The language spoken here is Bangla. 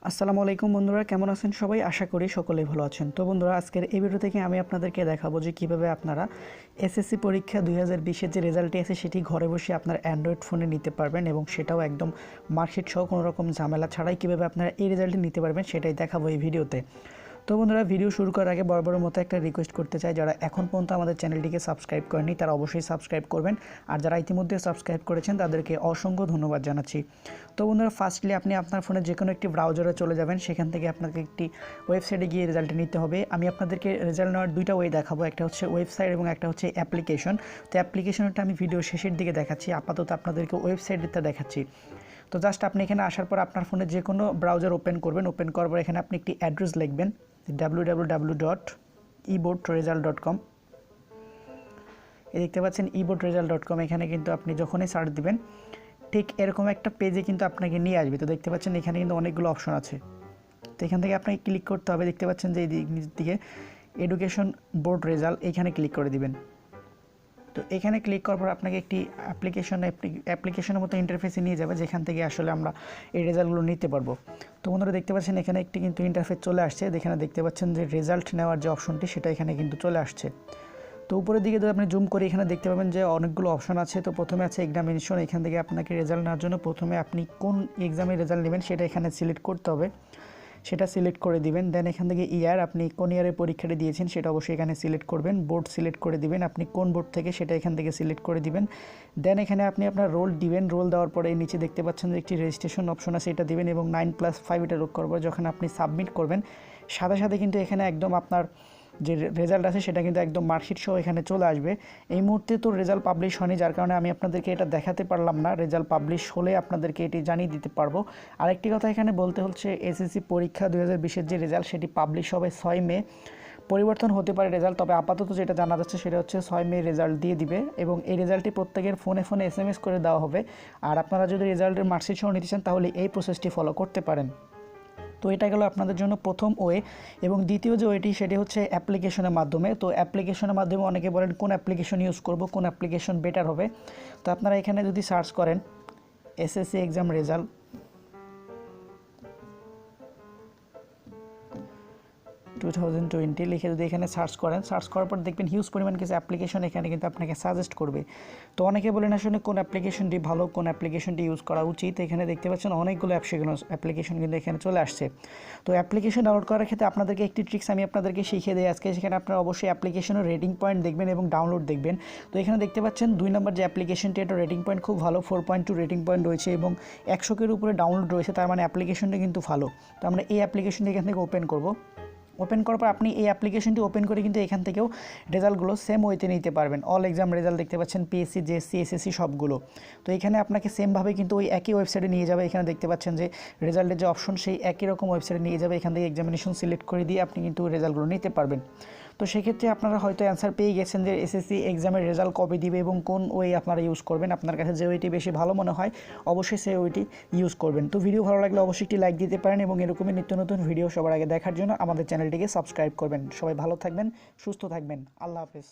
আসসালামু আলাইকুম বন্ধুরা, কেমন আছেন সবাই? আশা করি সকলেই ভালো আছেন। তো বন্ধুরা, আজকের এই ভিডিও থেকে আমি আপনাদেরকে দেখাবো যে কীভাবে আপনারা এসএসসি পরীক্ষা 2020-এর যে রেজাল্টটি আছে সেটি ঘরে বসে আপনার অ্যান্ড্রয়েড ফোনে নিতে পারবেন এবং সেটাও একদম মার্কশিট সহ কোনো রকম ঝামেলা ছাড়াই কীভাবে আপনারা এই রেজাল্টটি নিতে পারবেন সেটাই দেখাবো এই ভিডিওতে। তো বন্ধুরা, ভিডিও শুরু করার আগে বরাবরের মতো একটা রিকোয়েস্ট করতে চাই, যারা এখন পর্যন্ত আমাদের চ্যানেলটিকে সাবস্ক্রাইব করেনি তারা অবশ্যই সাবস্ক্রাইব করবেন, আর যারা ইতিমধ্যে সাবস্ক্রাইব করেছেন তাদেরকে অসংখ্য ধন্যবাদ জানাচ্ছি। তো বন্ধুরা, ফার্স্টলি আপনি আপনার ফোনে যে কোনো একটি ব্রাউজারে চলে যাবেন, সেখান থেকে আপনাকে একটি ওয়েবসাইটে গিয়ে রেজাল্টটি নিতে হবে। আমি আপনাদেরকে রেজাল্ট নেওয়ার দুইটা ওয়ে দেখাবো, একটা হচ্ছে ওয়েবসাইট এবং একটা হচ্ছে অ্যাপ্লিকেশন। তো অ্যাপ্লিকেশনটা আমি ভিডিও শেষের দিকে দেখাচ্ছি, আপাতত আপনাদেরকে ওয়েবসাইটটা দেখাচ্ছি। তো জাস্ট আপনি এখানে আসার পর আপনার ফোনে যে কোনো ব্রাউজার ওপেন করবেন, ওপেন করার পর এখানে আপনি একটি অ্যাড্রেস লিখবেন www.eboardresult.com। দেখতে পাচ্ছেন eboardresult.com। এখানে কিন্তু আপনি যখনই সার্চ দিবেন ঠিক এরকম একটা পেজে কিন্তু আপনাকে নিয়ে আসবে। তো দেখতে পাচ্ছেন এখানে কিন্তু অনেকগুলো অপশন আছে। তো এখান থেকে আপনাকে ক্লিক করতে হবে। দেখতে পাচ্ছেন যে এই নিচের দিকে এডুকেশন বোর্ড রেজাল্ট, এইখানে ক্লিক করে দিবেন। তো এখানে ক্লিক করার পর আপনাকে একটি অ্যাপ্লিকেশনের মতো ইন্টারফেসে নিয়ে যাবে, যেখান থেকে আসলে আমরা এই রেজাল্টগুলো নিতে পারবো। তো বন্ধুরা, দেখতে পাচ্ছেন এখানে একটি কিন্তু ইন্টারফেস চলে আসছে। এখানে দেখতে পাচ্ছেন যে রেজাল্ট নেওয়ার যে অপশনটি সেটা এখানে কিন্তু চলে আসছে। তো উপরের দিকে যদি আপনি জুম করি এখানে দেখতে পাবেন যে অনেকগুলো অপশন আছে। তো প্রথমে আছে এক্সামিনেশন। এখান থেকে আপনাকে রেজাল্ট নেওয়ার জন্য প্রথমে আপনি কোন এক্সামের রেজাল্ট নেবেন সেটা এখানে সিলেক্ট করতে হবে, সেটা সিলেক্ট করে দিবেন। দেন এখান থেকে ইয়ার, আপনি কোন ইয়ারের পরীক্ষাটি দিয়েছেন সেটা অবশ্যই এখানে সিলেক্ট করবেন। বোর্ড সিলেক্ট করে দিবেন, আপনি কোন বোর্ড থেকে সেটা এখান থেকে সিলেক্ট করে দিবেন। দেন এখানে আপনি আপনার রোল দিবেন। রোল দেওয়ার পরে নিচে দেখতে পাচ্ছেন যে একটি রেজিস্ট্রেশন অপশন আছে, এটা দিবেন এবং 9+5 এটা রোগ করবো। যখন আপনি সাবমিট করবেন সাথে সাথে কিন্তু এখানে একদম আপনার যে রেজাল্ট আছে সেটা কিন্তু একদম মার্কশিট সহ এখানে চলে আসবে। এই মুহূর্তে তো রেজাল্ট পাবলিশ হয়নি, যার কারণে আমি আপনাদেরকে এটা দেখাতে পারলাম না। রেজাল্ট পাবলিশ হলে আপনাদেরকে এটি জানিয়ে দিতে পারবো। আরেকটি কথা এখানে বলতে হচ্ছে, এসএসসি পরীক্ষা 2020-এর যে রেজাল্ট সেটি পাবলিশ হবে 6 মে। পরিবর্তন হতে পারে রেজাল্ট, তবে আপাতত যেটা জানা যাচ্ছে সেটা হচ্ছে 6 মে রেজাল্ট দিয়ে দিবে এবং এই রেজাল্টটি প্রত্যেকের ফোনে SMS করে দেওয়া হবে। আর আপনারা যদি রেজাল্টের মার্কশিট সহ নিতে চান তাহলে এই প্রসেসটি ফলো করতে পারেন। তো এটা গেল আপনাদের জন্য প্রথম ওয়ে। এবং দ্বিতীয় যে ওয়েটি সেটি হচ্ছে অ্যাপ্লিকেশনের মাধ্যমে। তো অ্যাপ্লিকেশনের মাধ্যমে অনেকে বলেন কোন অ্যাপ্লিকেশন ইউজ করব, কোন অ্যাপ্লিকেশন বেটার হবে। তো আপনারা এখানে যদি সার্চ করেন SSC এক্সাম রেজাল্ট, 2020 লিখে যদি এখানে সার্চ করেন, সার্চ করার পর দেখবেন হিউজ পরিমাণ কিছু অ্যাপ্লিকেশন এখানে কিন্তু আপনাকে সাজেস্ট করবে। তো অনেকে বলেন আসলে কোন অ্যাপ্লিকেশনটি ভালো, কোন অ্যাপ্লিকেশনটি ইউজ করা উচিত। এখানে দেখতে পাচ্ছেন অনেকগুলো অ্যাপ্লিকেশন কিন্তু এখানে চলে আসছে। তো অ্যাপ্লিকেশন ডাউনলোড করার ক্ষেত্রে আপনাদেরকে একটি ট্রিক্স আমি আপনাদেরকে শিখিয়ে দিই আজকে। সেখানে আপনারা অবশ্যই অ্যাপ্লিকেশনের রেটিং পয়েন্ট দেখবেন এবং ডাউনলোড দেখবেন। তো এখানে দেখতে পাচ্ছেন 2 নম্বর যে অ্যাপ্লিকেশনটি, এটা রেটিং পয়েন্ট খুব ভালো, 4.2 রেটিং পয়েন্ট রয়েছে এবং 100-এর উপরে ডাউনলোড রয়েছে, তার মানে অ্যাপ্লিকেশনটি কিন্তু ভালো। তো আমরা এই অ্যাপ্লিকেশনটি এখান থেকে ওপেন করব। ওপেন করার পর আপনি এই অ্যাপ্লিকেশনটি ওপেন করে কিন্তু এখান থেকেও রেজাল্টগুলো সেম ওয়েতে নিতে পারবেন। অল এক্সাম রেজাল্ট দেখতে পাচ্ছেন, পিএসসি, জেএসসি, এসএসসি সবগুলো। তো এখানে আপনাকে সেমভাবে কিন্তু ওই একই ওয়েবসাইটে নিয়ে যাবে। এখানে দেখতে পাচ্ছেন যে রেজাল্টের যে অপশন সেই একই রকম ওয়েবসাইটে নিয়ে যাবে। এখান থেকে এক্সামিনেশন সিলেক্ট করে দিয়ে আপনি কিন্তু রেজাল্টগুলো নিতে পারবেন। তো সেক্ষেত্রে আপনারা হয়তো অ্যান্সার পেয়ে গেছেন যে এসএসসি এক্সামের রেজাল্ট কবে দিবে এবং কোন ওয়ে আপনারা ইউজ করবেন। আপনার কাছে যে ওয়েটি বেশি ভালো মনে হয় অবশ্যই সেই ওয়েটি ইউজ করবেন। তো ভিডিও ভালো লাগলে অবশ্যই একটি লাইক দিতে পারেন এবং এরকমই নিত্য নতুন ভিডিও সবার আগে দেখার জন্য আমাদের চ্যানেলটিকে সাবস্ক্রাইব করবেন। সবাই ভালো থাকবেন, সুস্থ থাকবেন। আল্লাহ হাফেজ।